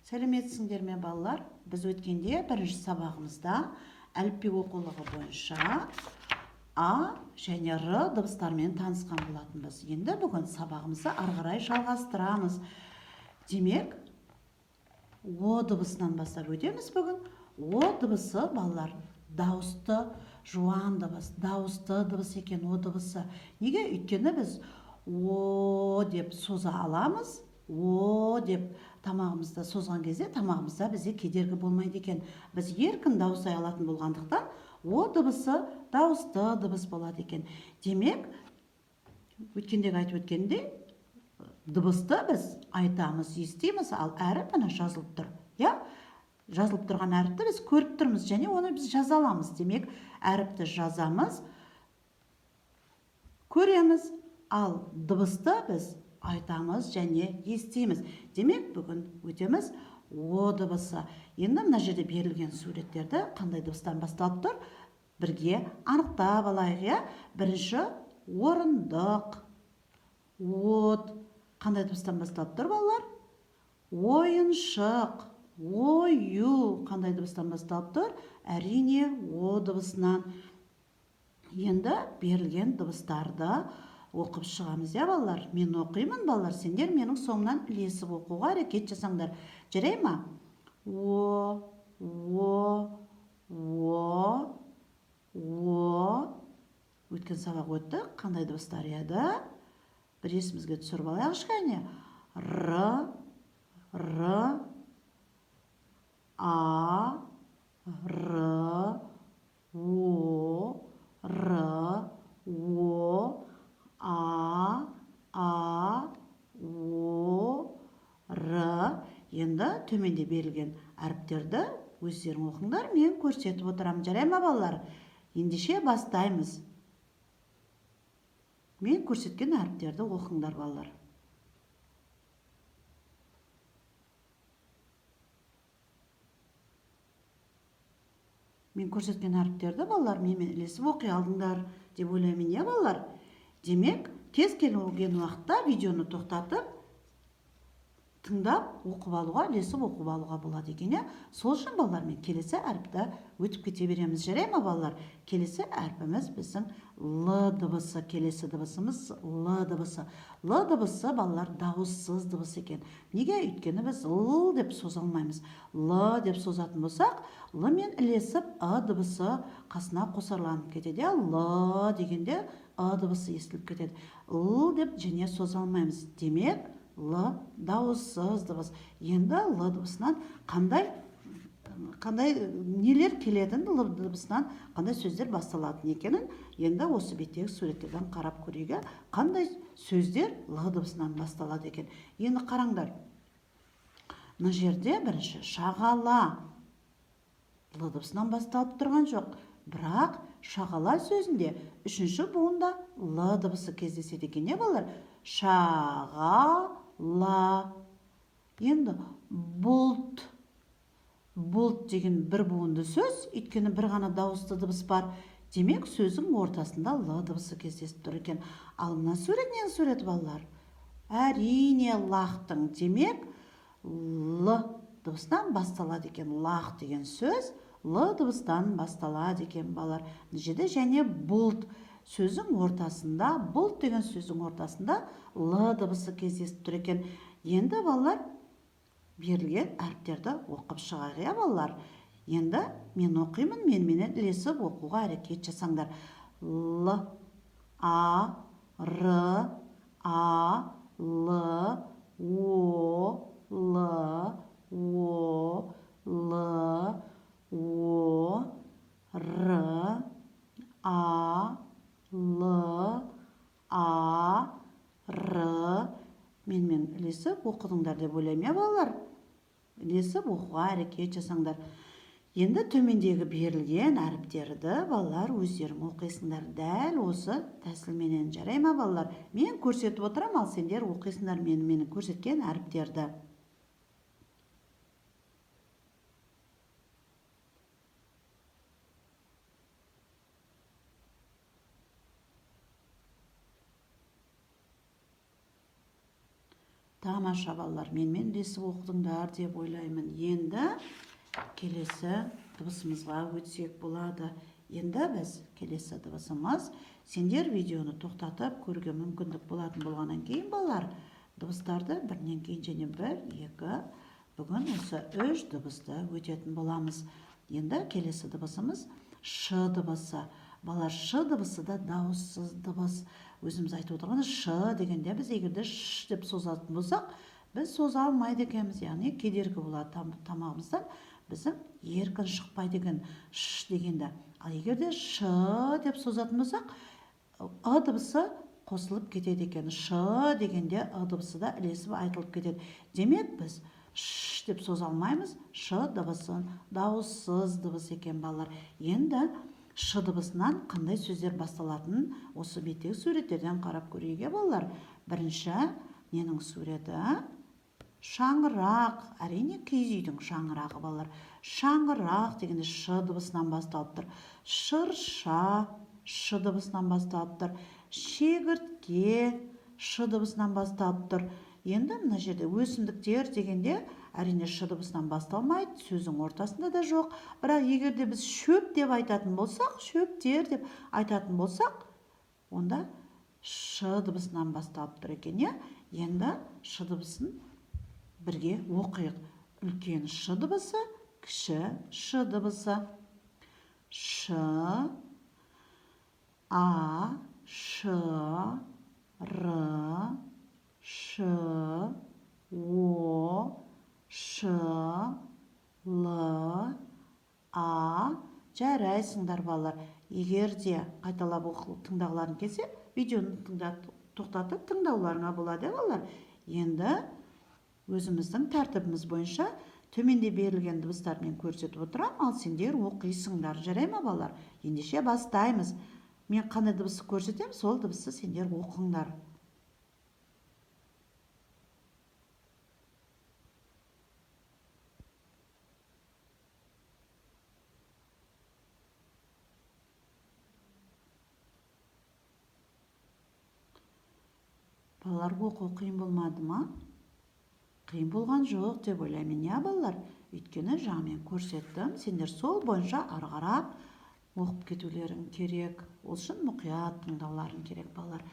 Сәлеметсіңдер ме балалар? Біз өткенде бірінші сабағымызда әліпби оқулығы бойынша А және Р дыбыстармен танысқан болатынбыз. Енді бүгін сабағымызды ары қарай жалғастырамыз. Демек, О дыбысынан бастап өтеміз бүгін. О дыбысы балалар дауысты, жуан дыбыс, дауысты дыбыс екен О дыбысы. Неге? Өйткені біз О деп соза аламыз. О деп тамағымызды созған кезде тамағымызда бізде кедергі болмайды екен. Біз еркін дауыстай алатын болғандықтан О дыбысы дауысты дыбыс болады екен. Демек, өткендегі айтып өткенде дыбысты біз айтамыз, естиміз, ал әріп мына жазылып тұр. Жазылып тұрған әріпті біз көріп тұрмыз және оны біз жаза аламыз. Демек, әріпті жазамыз, көреміз, ал дыбысты біз айтамыз және естиміз. Демек, бүгін өтеміз О дыбысы. Енді мына жерде берілген суреттерді қандай дыбыстан басталып тұр? Бірге анықтап алайық. Бірінші орындық, от. Қандай дыбыстан басталып тұр балалар? Ойыншық, ою. Қандай дыбыстан басталып тұр? Әрине О дыбысынан. Енді берілген дыбыстарды оқып шығамыз, балалар? Мен оқимын, балалар, сендер менің соңымнан ілесіп оқуға әрекет жасаңдар. Жарай ма? О. Өткен сабақ өтті. Қандай дыбыстар еді? Бір есімізге түсіріп алайық кішкене. Р, А, Р, О, Р, О, А, О, Р. Енді төменде берілген әріптерді өздерің оқыңдар, мен көрсетіп отырамын. Жарай ма балалар? Ендеше бастаймыз. Мен көрсеткен әріптерді оқыңдар балалар. Мен көрсеткен әріптерді балалар менімен ілесіп оқи алдыңдар деп ойлаймын, балалар? Демек, кез келген уақытта видеоны тоқтатып, тыңдап, оқып алуға, ілесіп оқып алуға болады екен. Сол үшін балалар, мен келесі әріпті өтіп кете береміз. Жарай ма балалар? Келесі әрпіміз біздің Л дыбысы. Келесі дыбысымыз Л дыбысы. Л дыбысы балалар дауыссыз дыбыс екен. Неге? Өйткені біз Л деп соза алмаймыз. Л деп созатын болсақ, Л мен ілесіп А дыбысы қасына қосарланып кетеді. Л дегенде А дыбысы естіліп кетеді. Л деп және соза алмаймыз. Демек, Л дауыссыз дыбыс. Енді Л дыбысынан қандай нелер келетін, Л дыбысынан қандай сөздер басталатын екенін енді осы беттегі суреттерден қарап көрейік. Қандай сөздер Л дыбысынан басталады екен. Енді қараңдар. Мына жерде бірінші шағала Л дыбысынан басталып тұрған жоқ. Бірақ шағала сөзінде үшінші буында Л дыбысы кездеседі екен, балалар? Шағала. Енді бұлт. Бұлт деген бір буынды сөз, өйткені бір ғана дауысты дыбыс бар. Демек, сөздің ортасында Л дыбысы кездесіп тұр екен. Ал мына сурет ненің суреті, балалар? Әрине лақтың. Демек, Л дыбысынан басталады екен. Лақ деген сөз Л дыбыстан басталады екен, балалар. Жерде және бұлт сөздің ортасында, бұлт деген сөздің ортасында Л дыбысы кездесіп тұр екен. Енді, балалар, берілген әріптерді оқып шығайық, балалар. Енді мен оқимын, менімен ілесіп оқуға әрекет жасаңдар. Л, А, Р, А, Л, О, Л, О, Л, О, Р, А, Л, А, Р. Менімен ілесіп оқыдыңдар деп ойлаймын, балалар? Ілесіп оқуға әрекет жасаңдар. Енді төмендегі берілген әріптерді балалар өздерің оқисыңдар. Дәл осы тәсілменен. Жарай ма, балалар? Мен көрсетіп отырам, ал сендер оқисыңдар менің көрсеткен әріптерді. Тамаша балалар, менімен ілесіп оқыдыңдар деп ойлаймын. Енді келесі дыбысымызға өтсек болады. Енді біз келесі дыбысымыз, сендер видеоны тоқтатып көруге мүмкіндік болатын болғаннан кейін балалар, дыбыстарды бірінен кейін және бір, екі, бүгін осы 3 дыбысты өтетін боламыз. Енді келесі дыбысымыз ш дыбысы. Балалар, ш дыбысы да дауыссыз дыбыс. Өзіміз айтып отырғанымыз ш дегенде біз егерде ш деп созатын болсақ, біз соза алмайды екенбіз, яғни кедергі болады тамағымыздан, біздің еркін шықпайды екен ш дегенде. Ал егерде ш деп созатын болсақ, ы дыбысы қосылып кетеді екен. Ш дегенде ы дыбысы да ілесіп айтылып кетеді. Демек біз ш деп соза алмаймыз. Ш дыбысын дауыссыз дыбыс екен балалар. Енді ш дыбысынан қандай сөздер басталатынын осы беттегі суреттерден қарап көрейік балалар. Бірінші ненің суреті? Шаңырақ. Әрине киіз үйдің шаңырағы балалар. Шаңырақ дегенде ш дыбысынан басталып тұр. Шырша ш дыбысынан басталып тұр. Шегіртке ш дыбысынан басталып тұр. Енді мына жерде өсімдіктер дегенде әрине ш дыбысынан басталмайды, сөздің ортасында да жоқ. Бірақ егерде біз шөп деп айтатын болсақ, шөптер деп айтатын болсақ, онда ш дыбысынан басталып тұр екен. Енді ш дыбысын бірге оқиық. Үлкен ш дыбысы, кіші ш дыбысы. Ш, а, ш, р, ш, о, ш, л, а. Жарайсыңдар балалар. Егер де қайталап тыңдағыларың келсе, видеоны тоқтатып тыңдауларыңа болады балалар. Енді өзіміздің тәртібіміз бойынша төменде берілген дыбыстармен көрсетіп отырам, ал сендер оқисыңдар. Жарай ма балалар? Ендеше бастаймыз. Мен қандай дыбысты көрсетем, сол дыбысты сендер оқыңдар. Балалар, оқу қиын болмады ма? Қиын болған жоқ деп ойлаймын, балалар? Өйткені жаңа мен көрсеттім, сендер сол бойынша ары қарап оқып кетулерің керек. Ол үшін мұқият тыңдауларың керек балалар.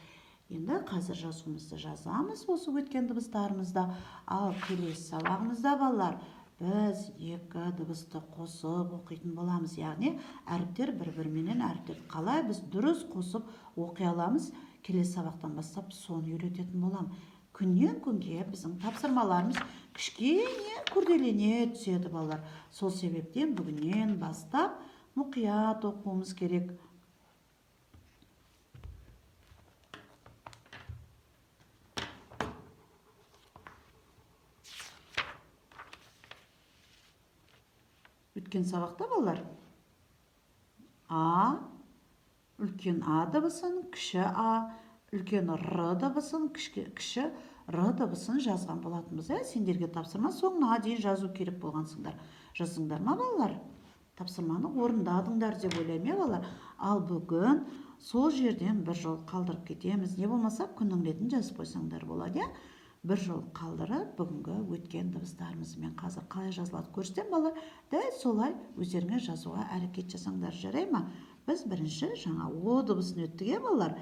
Енді қазір жазуымызды жазамыз осы өткен дыбыстарымызда. Ал келесі сабағымызда балалар, біз екі дыбысты қосып оқитын боламыз. Яғни әріптер бір-біріменен әріптер қалай біз дұрыс қосып оқи аламыз, келесі сабақтан бастап соны үйрететін болам. Күннен күнге біздің тапсырмаларымыз кішкене күрделене түседі балалар. Сол себептен бүгіннен бастап мұқият оқуымыз керек. Өткен сабақта балалар а, үлкен а дыбысын, кіші а, үлкен р дыбысын, кіші р дыбысын жазған болатынбыз. Сендерге тапсырма соңына дейін жазу керек болғансыңдар. Жаздыңдар ма балалар? Тапсырманы орындадыңдар деп ойлаймын, балалар. Ал бүгін сол жерден бір жол қалдырып кетеміз. Не болмаса күннің ретін жазып қойсаңдар болады. Бір жол қалдырып бүгінгі өткен дыбыстарымызмен қазір қалай жазылады көрсетем балалар. Дәл солай өздеріңе жазуға әрекет жасаңдар. Жарай ма? Біз бірінші жаңа о дыбысын өттік, балалар.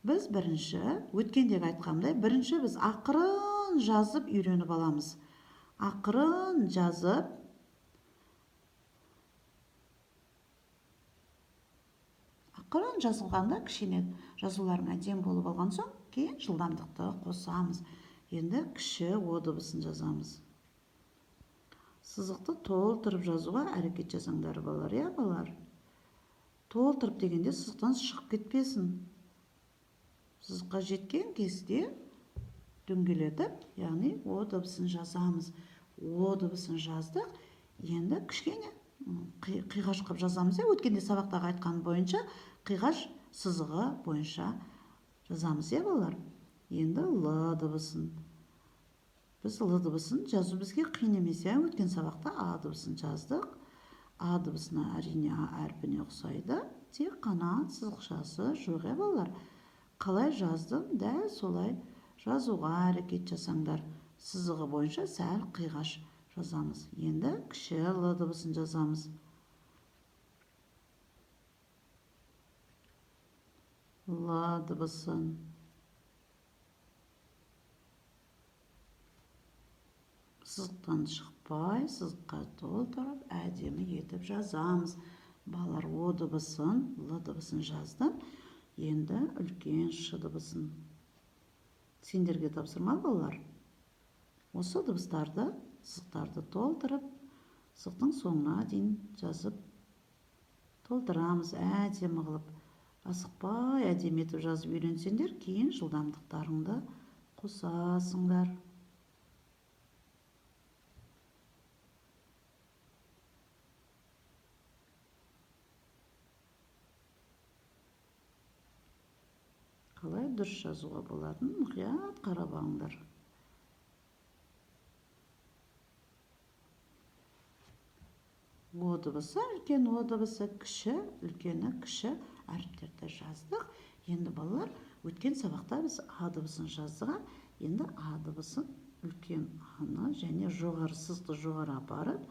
Біз бірінші өткендегі айтқандай, бірінші біз ақырын жазып үйреніп аламыз. Ақырын жазып ақырын жазылғанда кішкене жазуларың әдемі болып алған соң, кейін жылдамдықты қосамыз. Енді кіші о дыбысын жазамыз. Сызықты толтырып жазуға әрекет жасаңдар балалар, балалар. Толтырып дегенде сызықтан шығып кетпесін. Сызыққа жеткен кезде дөңгелетіп, яғни о дыбысын жазамыз. О дыбысын жаздық. Енді кішкене қиғаш қып жазамыз. Өткенде сабақтағы айтқан бойынша қиғаш сызығы бойынша жазамыз, балалар. Енді л дыбысын. Біз л дыбысын жазу бізге қиын емес. Өткен сабақта а дыбысын жаздық. А дыбысына әрине а әрпіне ұқсайды. Тек қана сызықшасы жоқ, балалар. Қалай жаздым, дәл солай жазуға әрекет жасаңдар. Сызығы бойынша сәл қиғаш жазамыз. Енді кіші Л дыбысын жазамыз. Л дыбысын. Сызықтан шықпай, сызыққа толтырып, әдемі етіп жазамыз. Балалар, О дыбысын, Л дыбысын жаздым. Енді үлкен Ш дыбысын. Сендерге тапсырма, балалар. Осы дыбыстарды, сызықтарды толтырып, сызықтың соңына дейін жазып толтырамыз, әдемі қылып. Асықпай, әдемі етіп жазып үйренсеңдер, кейін жылдамдықтарыңды қосасыңдар. Қалай дұрыс жазуға болатынын мұқият қарап алыңдар. О дыбысы, үлкен О дыбысы, кіші, үлкені, кіші әріптерді жаздық. Енді балалар, өткен сабақта біз А дыбысын жаздық. Енді А дыбысын, үлкен А-ны және жоғары сызықты жоғары апарып,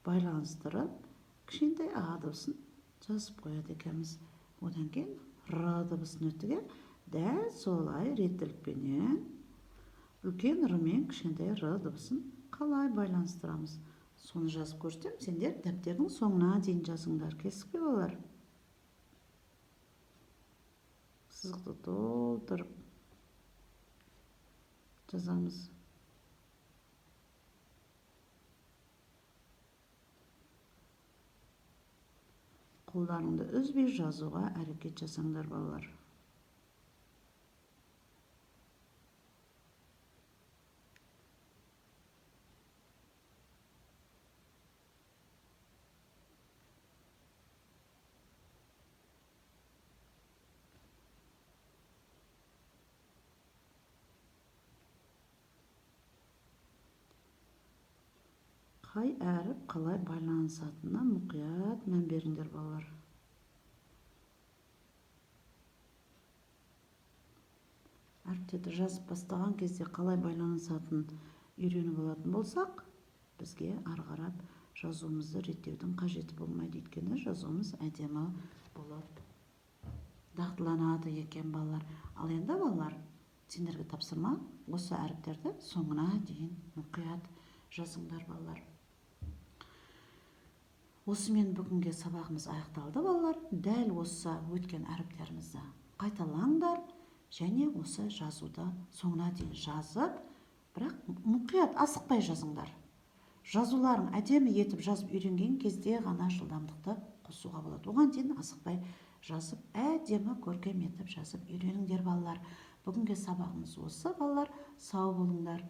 байланыстырып, кішкентай А дыбысын жазып қояды екенбіз. Одан кейін Р дыбысын өтіге дәл солай реттілікпенен үлкен Р мен кішкентай Р дыбысын қалай байланыстырамыз. Соны жазып көрсетем, сендер дәптердің соңына дейін жазыңдар. Кесіп пе, балалар? Сызықты толтырып жазамыз. Қолдарыңды үзбей жазуға әрекет жасаңдар, балалар. Қай әріп қалай байланысатынына мұқият мән беріңдер, балалар. Әріптерді жазып бастаған кезде қалай байланысатынын үйреніп алатын болсақ, бізге ары қарап жазуымызды реттеудің қажеті болмайды, өйткені жазуымыз әдемі болып дағдыланады екен, балалар. Ал енді, балалар, сендерге тапсырма, осы әріптерді соңына дейін мұқият жазыңдар, балалар. Осымен бүгінге сабағымыз аяқталды, балалар. Дәл осы өткен әріптерімізді қайталаңдар және осы жазуды соңына дейін жазып, бірақ мұқият асықпай жазыңдар. Жазуларын әдемі етіп жазып үйренген кезде ғана жылдамдықты қосуға болады. Оған дейін асықпай жазып, әдемі көркем етіп жазып үйреніңдер, балалар. Бүгінге сабағымыз осы, балалар. Сау болыңдар.